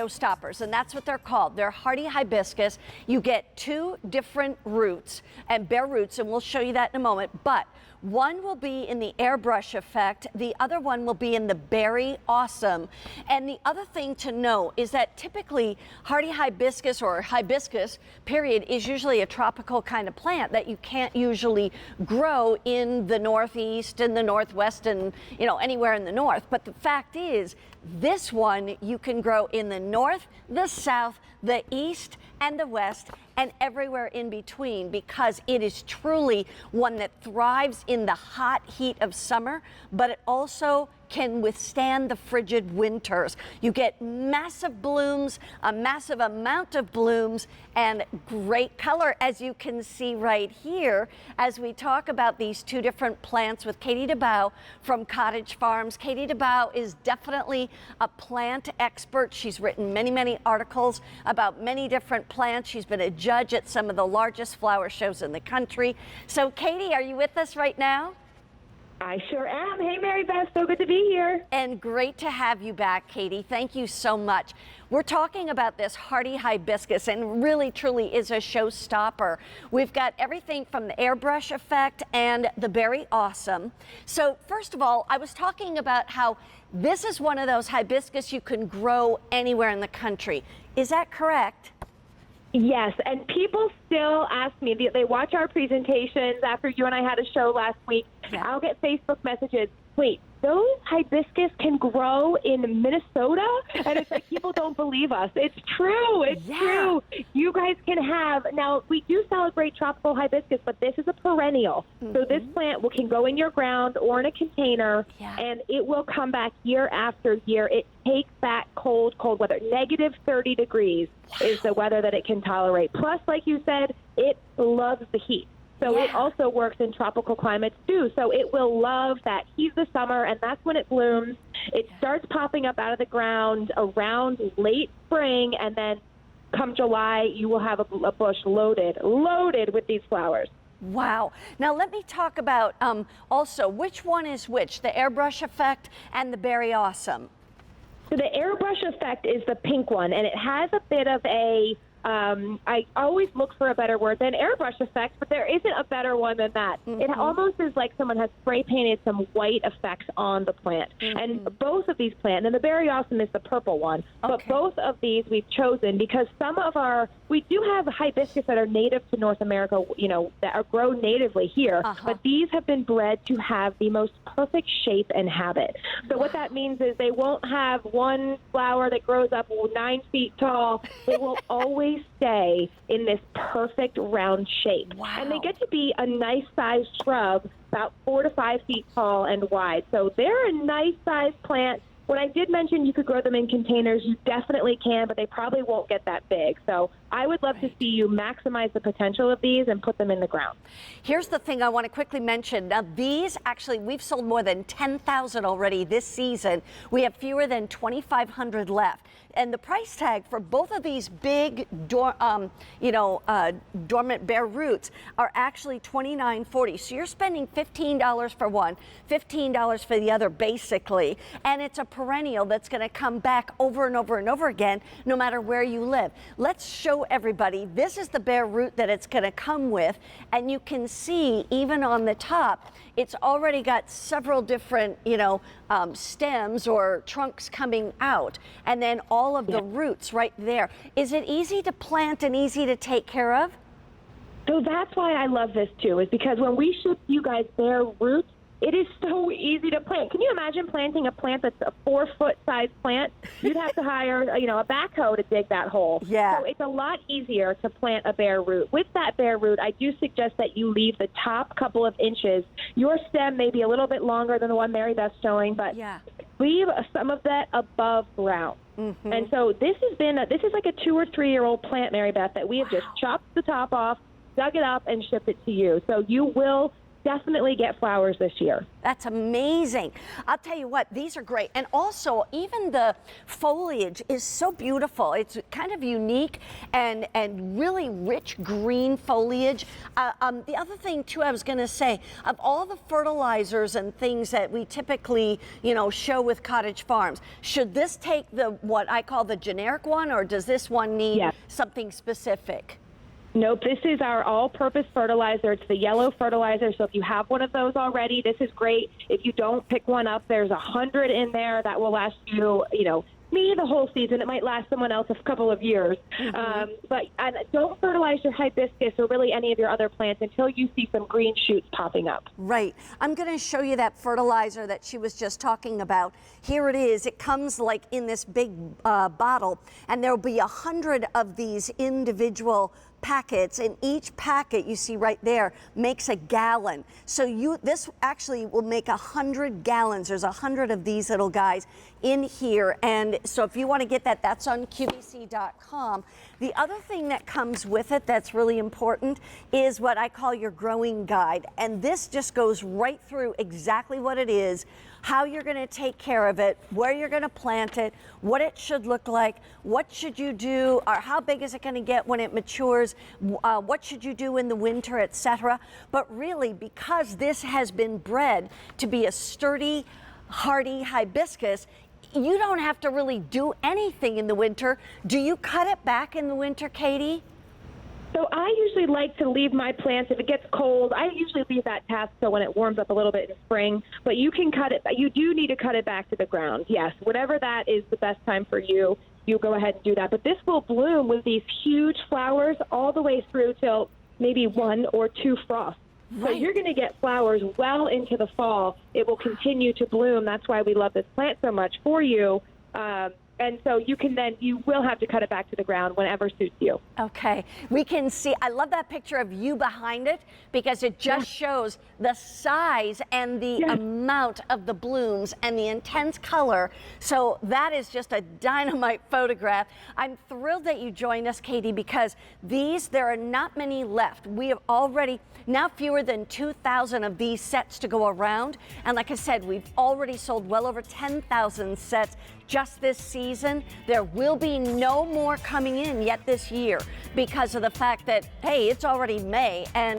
Showstoppers, and that's what they're called. They're hardy hibiscus. You get 2 different roots and bare roots, and we'll show you that in a moment. But one will be in the airbrush effect, the other one will be in the berry awesome. And the other thing to know is that typically hardy hibiscus or hibiscus, period, is usually a tropical kind of plant that you can't usually grow in the Northeast and the Northwest and, you know, anywhere in the North. But the fact is, this one you can grow in the North, the South, the East, and the West, and everywhere in between, because it is truly one that thrives in the hot heat of summer, but it also can withstand the frigid winters. You get massive blooms, a massive amount of blooms, and great color, as you can see right here, as we talk about these 2 different plants with Katie DeBow from Cottage Farms. Katie DeBow is definitely a plant expert. She's written many, many articles about many different plants. She's been a judge at some of the largest flower shows in the country. So Katie, are you with us right now? I sure am. Hey, Mary Beth, so good to be here. And great to have you back, Katie. Thank you so much. We're talking about this hardy hibiscus, and really, truly is a showstopper. We've got everything from the airbrush effect and the berry awesome. So first of all, I was talking about how this is one of those hibiscus you can grow anywhere in the country. Is that correct? Yes, and people still ask me, they watch our presentations after you and I had a show last week. Yeah. I'll get Facebook messages, wait, those hibiscus can grow in Minnesota? And it's like, people don't believe us. It's true. It's true. You guys can have, now we do celebrate tropical hibiscus, but this is a perennial. So this plant can go in your ground or in a container, and it will come back year after year. It takes that cold, cold weather. Negative 30 degrees is the weather that it can tolerate. Plus, like you said, it loves the heat. So it also works in tropical climates too. So it will love that heat of the summer, and that's when it blooms. It starts popping up out of the ground around late spring, and then come July, you will have a bush loaded with these flowers. Wow. Now let me talk about also which one is which, the airbrush effect and the berry awesome. So the airbrush effect is the pink one, and it has a bit of a I always look for a better word than airbrush effect, but there isn't a better one than that. It almost is like someone has spray painted some white effects on the plant. And both of these plants, and the berry awesome is the purple one, but both of these we've chosen because some of we do have hibiscus that are native to North America, you know, that are grown natively here, but these have been bred to have the most perfect shape and habit. So what that means is they won't have one flower that grows up 9 feet tall. It will always stay in this perfect round shape. And they get to be a nice sized shrub, about 4 to 5 feet tall and wide. So they're a nice sized plant. When I did mention you could grow them in containers, you definitely can, but they probably won't get that big. So I would love to see you maximize the potential of these and put them in the ground. Here's the thing I want to quickly mention. Now these, actually, we've sold more than 10,000 already this season. We have fewer than 2,500 left. And the price tag for both of these big, dormant bare roots are actually $29.40. So you're spending $15 for one, $15 for the other, basically. And it's a perennial that's going to come back over and over and over again, no matter where you live. Let's show everybody. This is the bare root that it's going to come with, and you can see even on the top, it's already got several different, stems or trunks coming out, and then all of the roots right there. Is it easy to plant and easy to take care of? So that's why I love this too, is because when we ship you guys bare roots, it is so easy to plant. Can you imagine planting a plant that's a 4-foot size plant? You'd have to hire, a backhoe to dig that hole. Yeah. So it's a lot easier to plant a bare root. With that bare root, I do suggest that you leave the top couple of inches. Your stem may be a little bit longer than the one Mary Beth's showing, but leave some of that above ground. And so this is like a 2 or 3 year old plant, Mary Beth, that we have just chopped the top off, dug it up, and shipped it to you. So you will definitely get flowers this year. That's amazing. I'll tell you what, these are great. And also, even the foliage is so beautiful. It's kind of unique and really rich green foliage. The other thing, too, I was going to say, of all the fertilizers and things that we typically, show with Cottage Farms, should this take what I call the generic one, or does this one need something specific? Nope, this is our all-purpose fertilizer. It's the yellow fertilizer, so if you have one of those already, this is great. If you don't pick one up, there's 100 in there that will last you, me the whole season. It might last someone else a couple of years. But don't fertilize your hibiscus or really any of your other plants until you see some green shoots popping up. Right. I'm going to show you that fertilizer that she was just talking about. Here it is. It comes like in this big bottle, and there will be 100 of these individual packets, and each packet you see right there makes a gallon. So this actually will make 100 gallons. There's 100 of these little guys in here, and so if you want to get that, that's on QVC.com. The other thing that comes with it that's really important is what I call your growing guide, and this just goes right through exactly what it is, how you're going to take care of it, where you're going to plant it, what it should look like, what should you do, or how big is it going to get when it matures, what should you do in the winter, etc. But really, because this has been bred to be a sturdy, hardy hibiscus, you don't have to really do anything in the winter. Do you cut it back in the winter, Katie? So I usually like to leave my plants, if it gets cold, I usually leave that task so when it warms up a little bit in spring, but you can cut it, you do need to cut it back to the ground. Yes, whatever that is the best time for you, you go ahead and do that. But this will bloom with these huge flowers all the way through till maybe 1 or 2 frosts. So you're going to get flowers well into the fall. It will continue to bloom. That's why we love this plant so much for you. And so you will have to cut it back to the ground whenever suits you. Okay, we can see, I love that picture of you behind it because it just shows the size and the amount of the blooms and the intense color. So that is just a dynamite photograph. I'm thrilled that you joined us, Katie, because there are not many left. We have already, now fewer than 2,000 of these sets to go around. And like I said, we've already sold well over 10,000 sets just this season. There will be no more coming in yet this year because of the fact that, hey, it's already May and